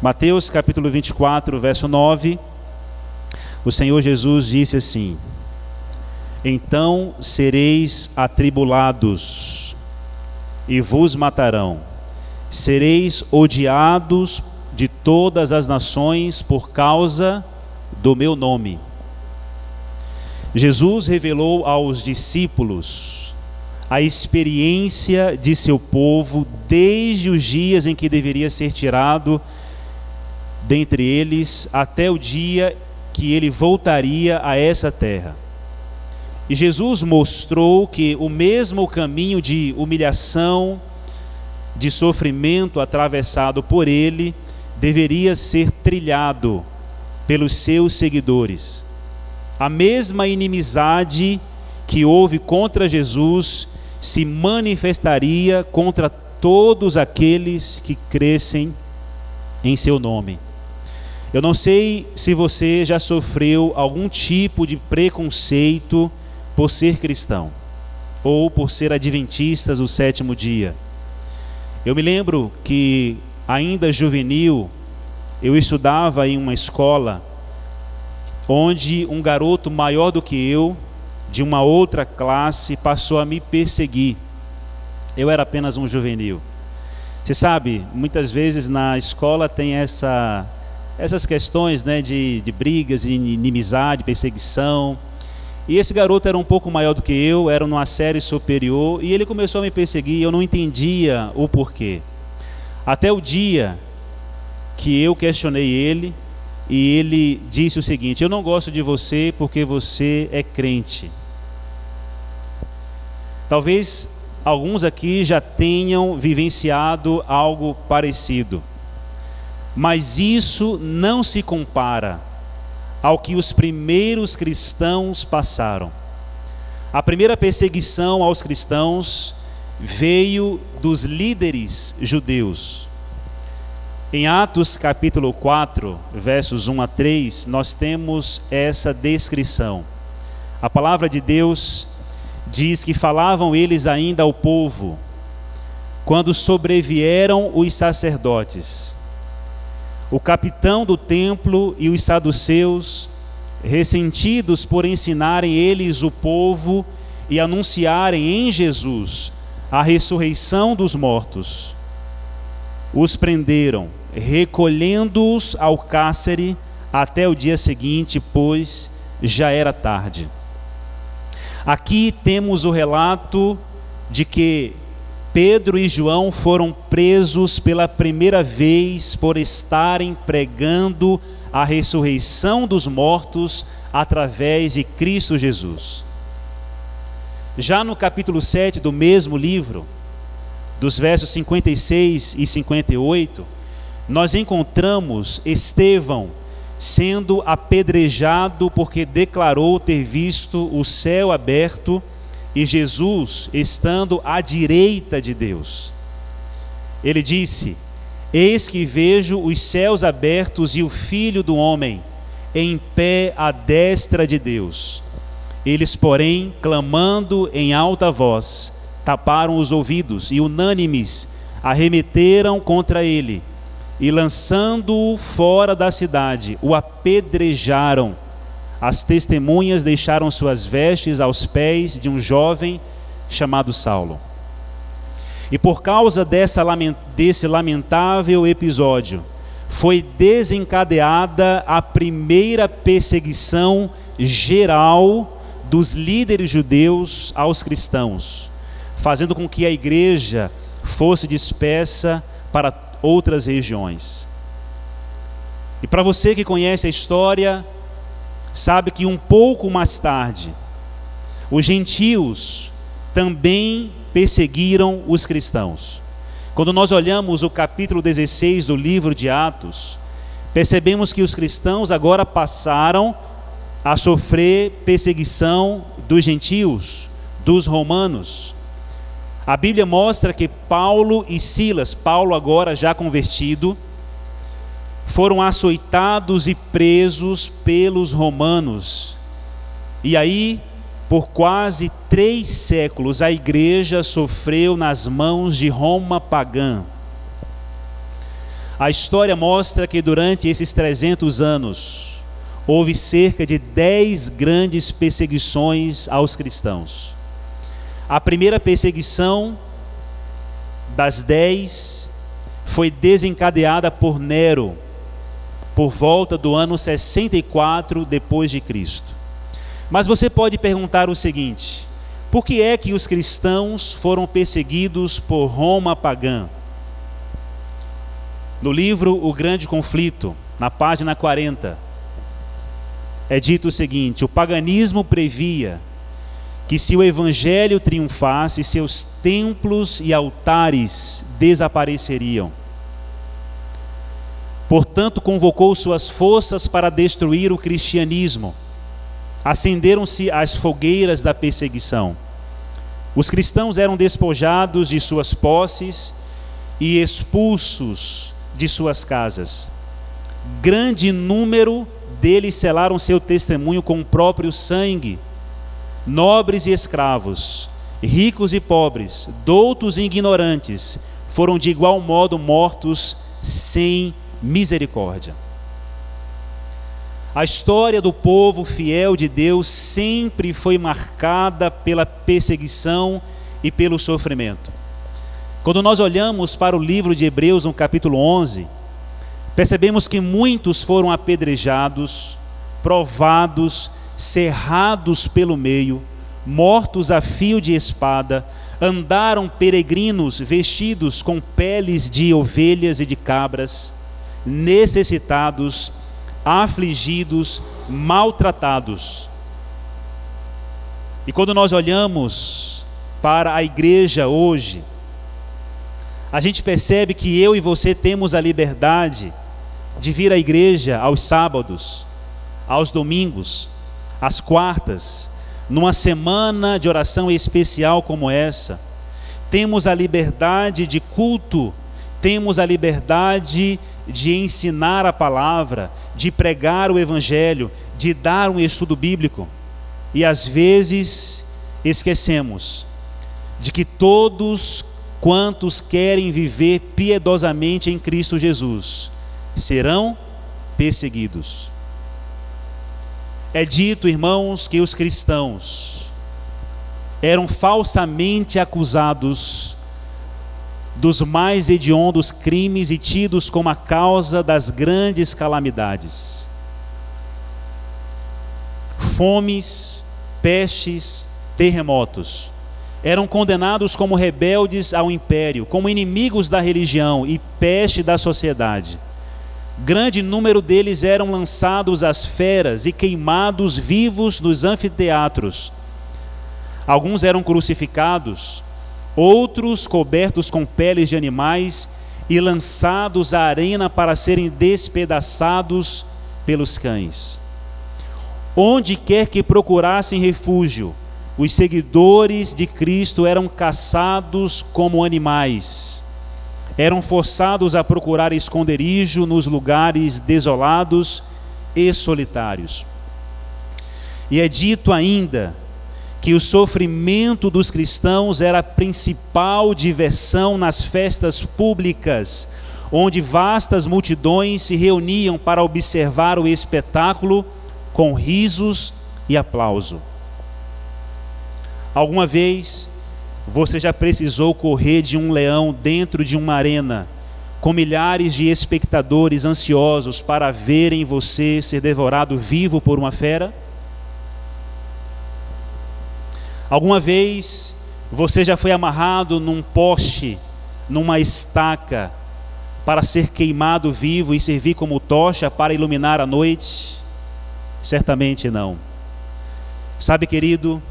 Mateus capítulo 24, verso 9, o Senhor Jesus disse assim: então sereis atribulados e vos matarão, sereis odiados de todas as nações por causa do meu nome. Jesus revelou aos discípulos a experiência de seu povo desde os dias em que deveria ser tirado dentre eles até o dia que ele voltaria a essa terra. E Jesus mostrou que o mesmo caminho de humilhação, de sofrimento atravessado por ele, deveria ser trilhado pelos seus seguidores. A mesma inimizade que houve contra Jesus se manifestaria contra todos aqueles que crescem em seu nome. Eu não sei se você já sofreu algum tipo de preconceito por ser cristão ou por ser adventistas do sétimo dia. Eu me lembro que, ainda juvenil, eu estudava em uma escola onde um garoto maior do que eu, de uma outra classe, passou a me perseguir. Eu era apenas um juvenil. Você sabe, muitas vezes na escola tem essas questões, né, de brigas, de inimizade, perseguição. E esse garoto era um pouco maior do que eu, era numa série superior, e ele começou a me perseguir, e eu não entendia o porquê. Até o dia que eu questionei ele, e ele disse o seguinte: eu não gosto de você porque você é crente. Talvez alguns aqui já tenham vivenciado algo parecido, mas isso não se compara ao que os primeiros cristãos passaram. A primeira perseguição aos cristãos veio dos líderes judeus. Em Atos capítulo 4, versos 1 a 3, nós temos essa descrição. A palavra de Deus diz que falavam eles ainda ao povo, quando sobrevieram os sacerdotes, o capitão do templo e os saduceus, ressentidos por ensinarem eles o povo e anunciarem em Jesus a ressurreição dos mortos, os prenderam, recolhendo-os ao cárcere até o dia seguinte, pois já era tarde. Aqui temos o relato de que Pedro e João foram presos pela primeira vez por estarem pregando a ressurreição dos mortos através de Cristo Jesus. Já no capítulo 7 do mesmo livro, dos versos 56 e 58, nós encontramos Estevão sendo apedrejado porque declarou ter visto o céu aberto e Jesus estando à direita de Deus. Ele disse: eis que vejo os céus abertos e o Filho do Homem em pé à destra de Deus. Eles, porém, clamando em alta voz, taparam os ouvidos e, unânimes, arremeteram contra ele e, lançando-o fora da cidade, o apedrejaram. As testemunhas deixaram suas vestes aos pés de um jovem chamado Saulo. E por causa desse lamentável episódio, foi desencadeada a primeira perseguição geral dos líderes judeus aos cristãos, fazendo com que a igreja fosse dispersa para outras regiões. E para você que conhece a história, sabe que um pouco mais tarde, os gentios também perseguiram os cristãos. Quando nós olhamos o capítulo 16 do livro de Atos, percebemos que os cristãos agora passaram a sofrer perseguição dos gentios, dos romanos. A Bíblia mostra que Paulo e Silas, Paulo agora já convertido, foram açoitados e presos pelos romanos. E aí, por quase 3 séculos, a igreja sofreu nas mãos de Roma pagã. A história mostra que durante esses 300 anos, houve cerca de 10 grandes perseguições aos cristãos. A primeira perseguição das 10 foi desencadeada por Nero, por volta do ano 64 depois de Cristo. Mas você pode perguntar o seguinte: por que é que os cristãos foram perseguidos por Roma pagã? No livro O Grande Conflito, na página 40, é dito o seguinte: o paganismo previa que se o evangelho triunfasse, seus templos e altares desapareceriam. Portanto, convocou suas forças para destruir o cristianismo. Acenderam-se as fogueiras da perseguição. Os cristãos eram despojados de suas posses e expulsos de suas casas. Grande número deles selaram seu testemunho com o próprio sangue. Nobres e escravos, ricos e pobres, doutos e ignorantes, foram de igual modo mortos sem misericórdia. A história do povo fiel de Deus sempre foi marcada pela perseguição e pelo sofrimento. Quando nós olhamos para o livro de Hebreus, no capítulo 11, percebemos que muitos foram apedrejados, provados, cerrados pelo meio, mortos a fio de espada, andaram peregrinos vestidos com peles de ovelhas e de cabras, necessitados, afligidos, maltratados. E quando nós olhamos para a igreja hoje, a gente percebe que eu e você temos a liberdade de vir à igreja aos sábados, aos domingos, às quartas, numa semana de oração especial como essa. Temos a liberdade de culto, temos a liberdade de ensinar a palavra, de pregar o evangelho, de dar um estudo bíblico. E às vezes esquecemos de que todos quantos querem viver piedosamente em Cristo Jesus serão perseguidos. É dito, irmãos, que os cristãos eram falsamente acusados dos mais hediondos crimes e tidos como a causa das grandes calamidades. Fomes, pestes, terremotos. Eram condenados como rebeldes ao império, como inimigos da religião e peste da sociedade. Grande número deles eram lançados às feras e queimados vivos nos anfiteatros. Alguns eram crucificados, outros cobertos com peles de animais e lançados à arena para serem despedaçados pelos cães. Onde quer que procurassem refúgio, os seguidores de Cristo eram caçados como animais. Eram forçados a procurar esconderijo nos lugares desolados e solitários. E é dito ainda que o sofrimento dos cristãos era a principal diversão nas festas públicas, onde vastas multidões se reuniam para observar o espetáculo com risos e aplauso. Alguma vez você já precisou correr de um leão dentro de uma arena, com milhares de espectadores ansiosos para verem você ser devorado vivo por uma fera? Alguma vez você já foi amarrado num poste, numa estaca, para ser queimado vivo e servir como tocha para iluminar a noite? Certamente não. Sabe, querido,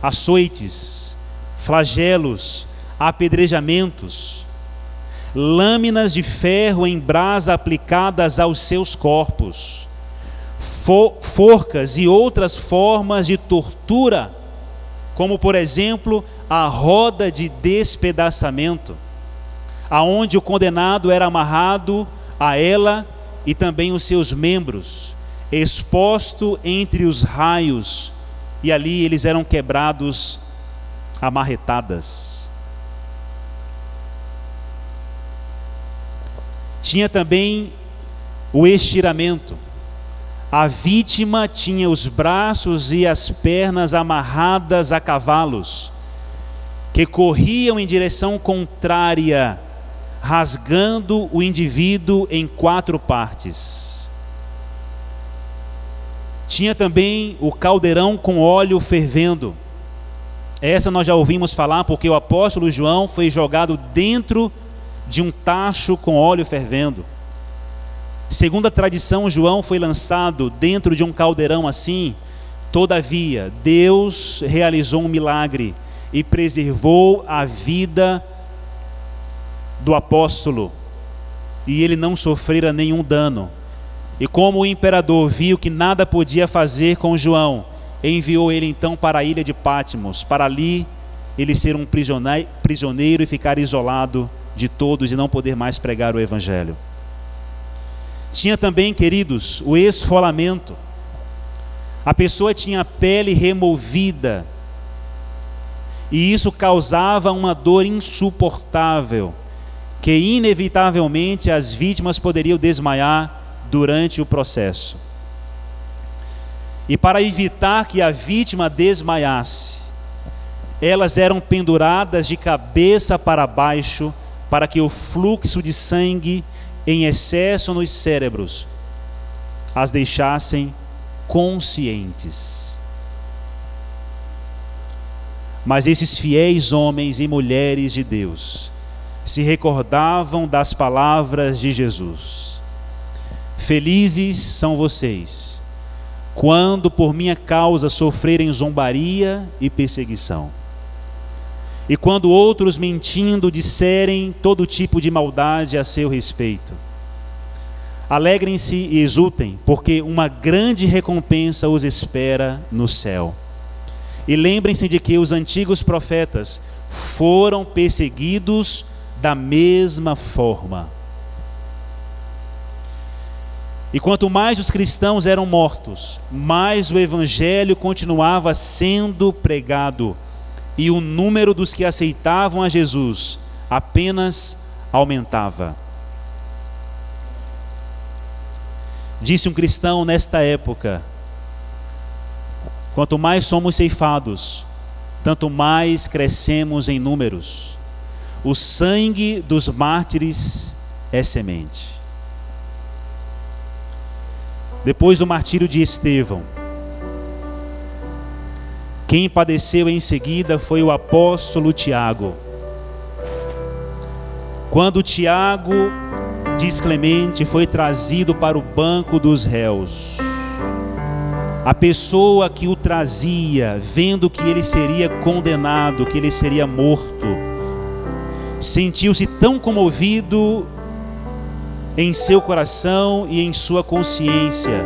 açoites, flagelos, apedrejamentos, lâminas de ferro em brasa aplicadas aos seus corpos, forcas e outras formas de tortura, como por exemplo a roda de despedaçamento, aonde o condenado era amarrado a ela e também os seus membros, exposto entre os raios, e ali eles eram quebrados a marretadas. Tinha também o estiramento. A vítima tinha os braços e as pernas amarradas a cavalos, que corriam em direção contrária, rasgando o indivíduo em 4 partes. Tinha também o caldeirão com óleo fervendo. Essa nós já ouvimos falar porque o apóstolo João foi jogado dentro de um tacho com óleo fervendo. Segundo a tradição, João foi lançado dentro de um caldeirão assim. Todavia, Deus realizou um milagre e preservou a vida do apóstolo, e ele não sofrera nenhum dano. E como o imperador viu que nada podia fazer com João, enviou ele então para a ilha de Patmos, para ali ele ser um prisioneiro e ficar isolado de todos e não poder mais pregar o evangelho. Tinha também, queridos, o esfolamento. A pessoa tinha a pele removida, e isso causava uma dor insuportável, que inevitavelmente as vítimas poderiam desmaiar durante o processo. E para evitar que a vítima desmaiasse, elas eram penduradas de cabeça para baixo, para que o fluxo de sangue em excesso nos cérebros as deixassem conscientes. Mas esses fiéis homens e mulheres de Deus se recordavam das palavras de Jesus: felizes são vocês quando por minha causa sofrerem zombaria e perseguição, e quando outros mentindo disserem todo tipo de maldade a seu respeito. Alegrem-se e exultem, porque uma grande recompensa os espera no céu. E lembrem-se de que os antigos profetas foram perseguidos da mesma forma. E quanto mais os cristãos eram mortos, mais o evangelho continuava sendo pregado, e o número dos que aceitavam a Jesus apenas aumentava. Disse um cristão nesta época: quanto mais somos ceifados, tanto mais crescemos em números. O sangue dos mártires é semente. Depois do martírio de Estevão, quem padeceu em seguida foi o apóstolo Tiago. Quando Tiago, diz Clemente, foi trazido para o banco dos réus, a pessoa que o trazia, vendo que ele seria condenado, que ele seria morto, sentiu-se tão comovido em seu coração e em sua consciência,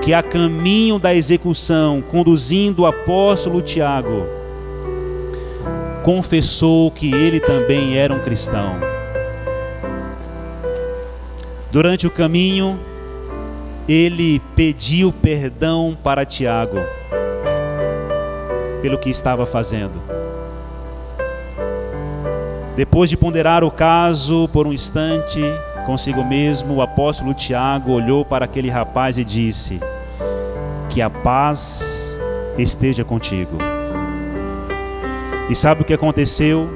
que a caminho da execução, conduzindo o apóstolo Tiago, confessou que ele também era um cristão. Durante o caminho, ele pediu perdão para Tiago pelo que estava fazendo. Depois de ponderar o caso por um instante consigo mesmo, o apóstolo Tiago olhou para aquele rapaz e disse: que a paz esteja contigo. E sabe o que aconteceu?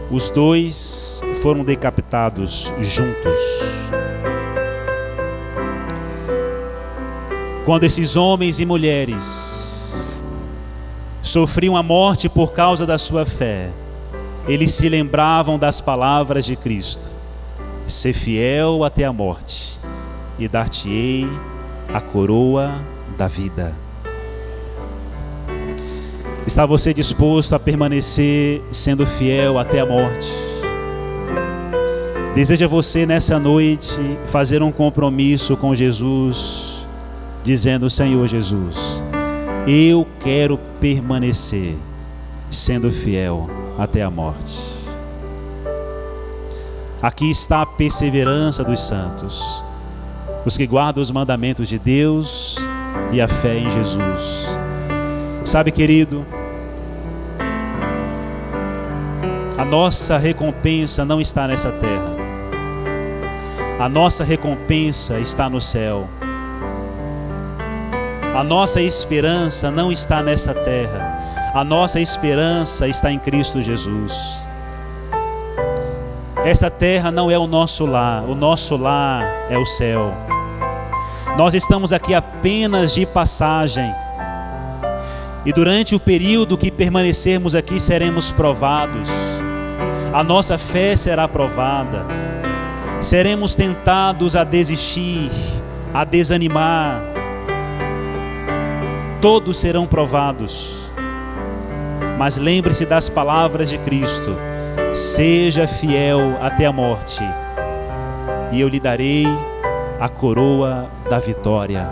Os dois foram decapitados juntos. Quando esses homens e mulheres sofriam a morte por causa da sua fé, eles se lembravam das palavras de Cristo: ser fiel até a morte, e dar-te-ei a coroa da vida. Está você disposto a permanecer sendo fiel até a morte? Deseja você nessa noite fazer um compromisso com Jesus, dizendo: Senhor Jesus, eu quero permanecer sendo fiel até a morte. Aqui está a perseverança dos santos, os que guardam os mandamentos de Deus e a fé em Jesus. Sabe, querido, A nossa recompensa não está nessa terra. A nossa recompensa está no céu. A nossa esperança não está nessa terra. A nossa esperança está em Cristo Jesus. Essa terra não é o nosso lar é o céu. Nós estamos aqui apenas de passagem. E durante o período que permanecermos aqui seremos provados. A nossa fé será provada. Seremos tentados a desistir, a desanimar. Todos serão provados. Mas lembre-se das palavras de Cristo: seja fiel até a morte, e eu lhe darei a coroa da vitória.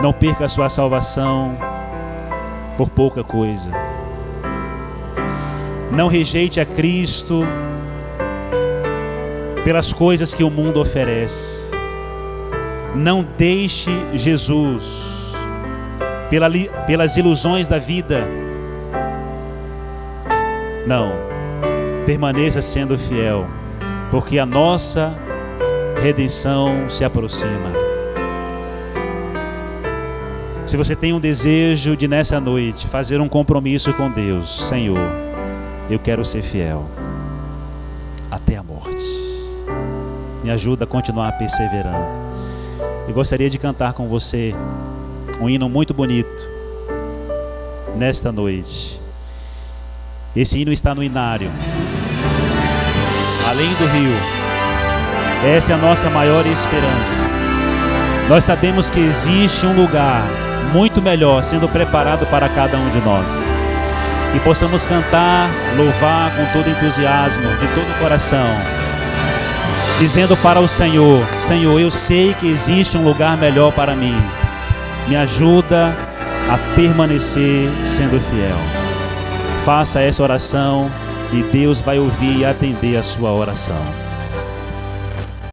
Não perca a sua salvação por pouca coisa. Não rejeite a Cristo pelas coisas que o mundo oferece. Não deixe Jesus pelas ilusões da vida. Não, permaneça sendo fiel, porque a nossa redenção se aproxima. Se você tem um desejo de nessa noite fazer um compromisso com Deus: Senhor, eu quero ser fiel até a morte, me ajuda a continuar perseverando. Eu gostaria de cantar com você um hino muito bonito nesta noite. Esse hino está no inário, além do rio. Essa é a nossa maior esperança. Nós sabemos que existe um lugar muito melhor sendo preparado para cada um de nós. Que possamos cantar, louvar com todo entusiasmo, de todo o coração, dizendo para o Senhor: Senhor, eu sei que existe um lugar melhor para mim. Me ajuda a permanecer sendo fiel. Faça essa oração e Deus vai ouvir e atender a sua oração.